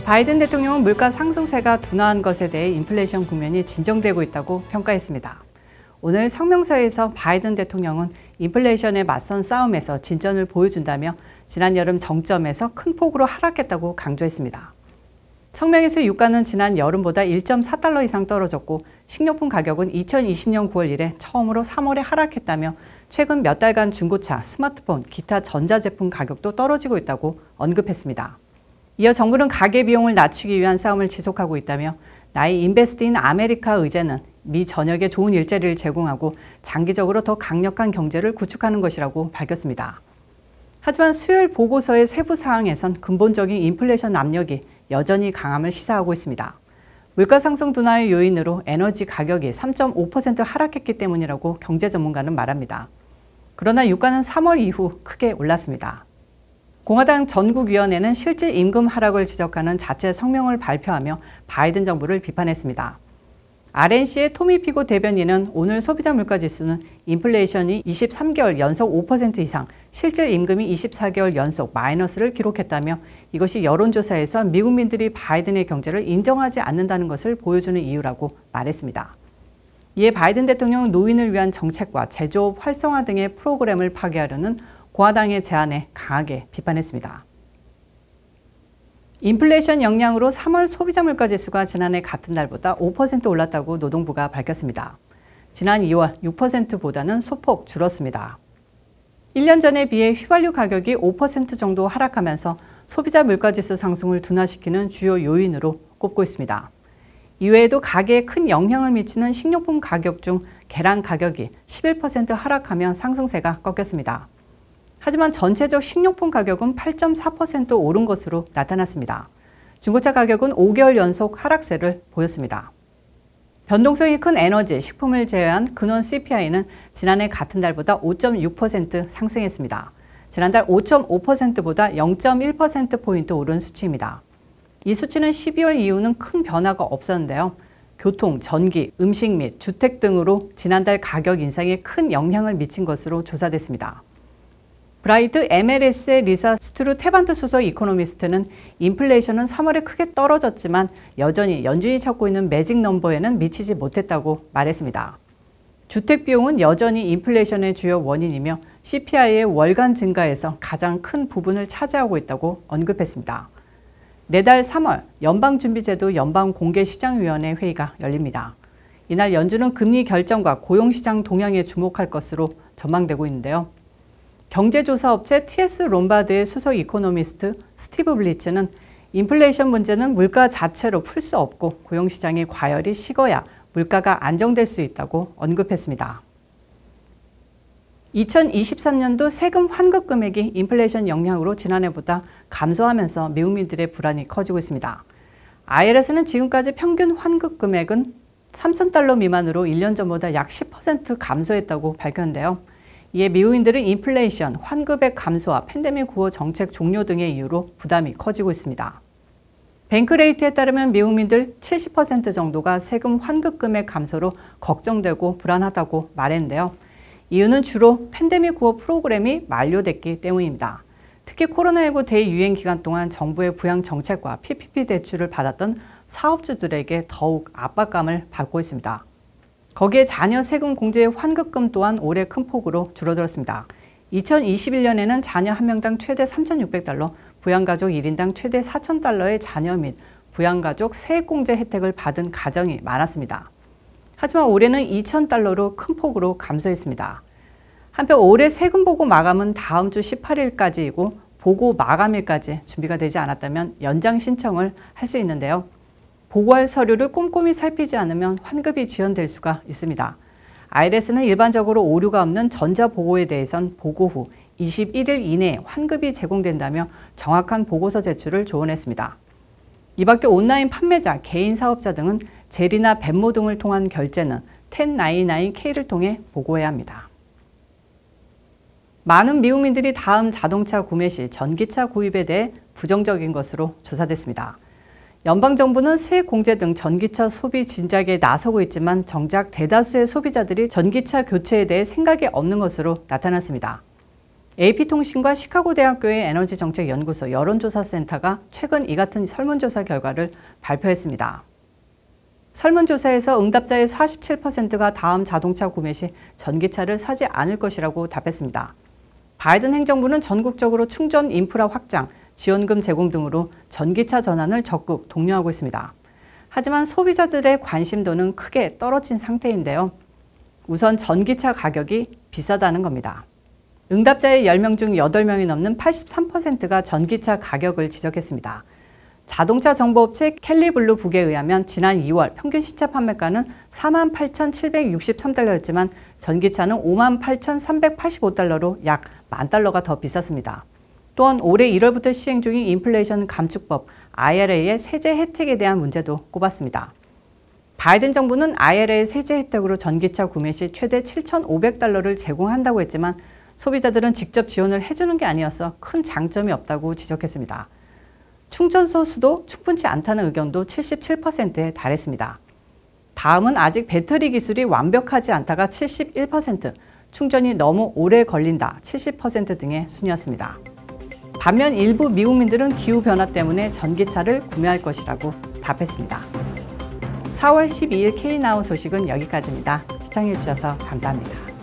바이든 대통령은 물가 상승세가 둔화한 것에 대해 인플레이션 국면이 진정되고 있다고 평가했습니다. 오늘 성명서에서 바이든 대통령은 인플레이션에 맞선 싸움에서 진전을 보여준다며 지난 여름 정점에서 큰 폭으로 하락했다고 강조했습니다. 성명에서 유가는 지난 여름보다 1.4달러 이상 떨어졌고 식료품 가격은 2020년 9월 이래 처음으로 3월에 하락했다며 최근 몇 달간 중고차, 스마트폰, 기타 전자제품 가격도 떨어지고 있다고 언급했습니다. 이어 정부는 가계비용을 낮추기 위한 싸움을 지속하고 있다며 나의 인베스트 인 아메리카 의제는 미 전역에 좋은 일자리를 제공하고 장기적으로 더 강력한 경제를 구축하는 것이라고 밝혔습니다. 하지만 수요일 보고서의 세부 사항에선 근본적인 인플레이션 압력이 여전히 강함을 시사하고 있습니다. 물가 상승 둔화의 요인으로 에너지 가격이 3.5% 하락했기 때문이라고 경제 전문가는 말합니다. 그러나 유가는 3월 이후 크게 올랐습니다. 공화당 전국위원회는 실질 임금 하락을 지적하는 자체 성명을 발표하며 바이든 정부를 비판했습니다. RNC의 토미 피고 대변인은 오늘 소비자 물가 지수는 인플레이션이 23개월 연속 5% 이상, 실질 임금이 24개월 연속 마이너스를 기록했다며 이것이 여론조사에서 미국민들이 바이든의 경제를 인정하지 않는다는 것을 보여주는 이유라고 말했습니다. 이에 바이든 대통령은 노인을 위한 정책과 제조업 활성화 등의 프로그램을 파기하려는 공화당의 제안에 강하게 비판했습니다. 인플레이션 영향으로 3월 소비자 물가 지수가 지난해 같은 달보다 5% 올랐다고 노동부가 밝혔습니다. 지난 2월 6%보다는 소폭 줄었습니다. 1년 전에 비해 휘발유 가격이 5% 정도 하락하면서 소비자 물가 지수 상승을 둔화시키는 주요 요인으로 꼽고 있습니다. 이외에도 가계에 큰 영향을 미치는 식료품 가격 중 계란 가격이 11% 하락하며 상승세가 꺾였습니다. 하지만 전체적 식료품 가격은 8.4% 오른 것으로 나타났습니다. 중고차 가격은 5개월 연속 하락세를 보였습니다. 변동성이 큰 에너지, 식품을 제외한 근원 CPI는 지난해 같은 달보다 5.6% 상승했습니다. 지난달 5.5%보다 0.1%포인트 오른 수치입니다. 이 수치는 12월 이후는 큰 변화가 없었는데요. 교통, 전기, 음식 및 주택 등으로 지난달 가격 인상에 큰 영향을 미친 것으로 조사됐습니다. 브라이트 MLS의 리사 스투르테반트 수석 이코노미스트는 인플레이션은 3월에 크게 떨어졌지만 여전히 연준이 찾고 있는 매직 넘버에는 미치지 못했다고 말했습니다. 주택 비용은 여전히 인플레이션의 주요 원인이며 CPI의 월간 증가에서 가장 큰 부분을 차지하고 있다고 언급했습니다. 내달 3월 연방준비제도 연방공개시장위원회 회의가 열립니다. 이날 연준은 금리 결정과 고용시장 동향에 주목할 것으로 전망되고 있는데요. 경제조사업체 TS 롬바드의 수석 이코노미스트 스티브 블리츠는 인플레이션 문제는 물가 자체로 풀 수 없고 고용시장의 과열이 식어야 물가가 안정될 수 있다고 언급했습니다. 2023년도 세금 환급 금액이 인플레이션 영향으로 지난해보다 감소하면서 미국민들의 불안이 커지고 있습니다. IRS는 지금까지 평균 환급 금액은 3,000달러 미만으로 1년 전보다 약 10% 감소했다고 밝혔는데요. 이에 미국인들은 인플레이션, 환급액 감소와 팬데믹 구호 정책 종료 등의 이유로 부담이 커지고 있습니다. 뱅크레이트에 따르면 미국민들 70% 정도가 세금 환급 금액 감소로 걱정되고 불안하다고 말했는데요. 이유는 주로 팬데믹 구호 프로그램이 만료됐기 때문입니다. 특히 코로나19 대유행 기간 동안 정부의 부양 정책과 PPP 대출을 받았던 사업주들에게 더욱 압박감을 받고 있습니다. 거기에 자녀 세금 공제의 환급금 또한 올해 큰 폭으로 줄어들었습니다. 2021년에는 자녀 한 명당 최대 3,600달러, 부양가족 1인당 최대 4,000달러의 자녀 및 부양가족 세액공제 혜택을 받은 가정이 많았습니다. 하지만 올해는 2,000달러로 큰 폭으로 감소했습니다. 한편 올해 세금 보고 마감은 다음 주 18일까지이고 보고 마감일까지 준비가 되지 않았다면 연장 신청을 할 수 있는데요. 보고할 서류를 꼼꼼히 살피지 않으면 환급이 지연될 수가 있습니다. IRS는 일반적으로 오류가 없는 전자보고에 대해선 보고 후 21일 이내에 환급이 제공된다며 정확한 보고서 제출을 조언했습니다. 이 밖에 온라인 판매자, 개인 사업자 등은 젤이나 벤모 등을 통한 결제는 1099K를 통해 보고해야 합니다. 많은 미국민들이 다음 자동차 구매 시 전기차 구입에 대해 부정적인 것으로 조사됐습니다. 연방정부는 세액 공제 등 전기차 소비 진작에 나서고 있지만 정작 대다수의 소비자들이 전기차 교체에 대해 생각이 없는 것으로 나타났습니다. AP통신과 시카고대학교의 에너지정책연구소 여론조사센터가 최근 이 같은 설문조사 결과를 발표했습니다. 설문조사에서 응답자의 47%가 다음 자동차 구매 시 전기차를 사지 않을 것이라고 답했습니다. 바이든 행정부는 전국적으로 충전 인프라 확장, 지원금 제공 등으로 전기차 전환을 적극 독려하고 있습니다. 하지만 소비자들의 관심도는 크게 떨어진 상태인데요. 우선 전기차 가격이 비싸다는 겁니다. 응답자의 10명 중 8명이 넘는 83%가 전기차 가격을 지적했습니다. 자동차 정보업체 캘리블루북에 의하면 지난 2월 평균 신차 판매가는 48,763달러였지만 전기차는 58,385달러로 약 $10,000가 더 비쌌습니다. 또한 올해 1월부터 시행 중인 인플레이션 감축법 IRA의 세제 혜택에 대한 문제도 꼽았습니다. 바이든 정부는 IRA 세제 혜택으로 전기차 구매 시 최대 7,500달러를 제공한다고 했지만 소비자들은 직접 지원을 해주는 게 아니어서 큰 장점이 없다고 지적했습니다. 충전소 수도 충분치 않다는 의견도 77%에 달했습니다. 다음은 아직 배터리 기술이 완벽하지 않다가 71%, 충전이 너무 오래 걸린다 70% 등의 순이었습니다. 반면 일부 미국민들은 기후변화 때문에 전기차를 구매할 것이라고 답했습니다. 4월 12일 K나우 소식은 여기까지입니다. 시청해주셔서 감사합니다.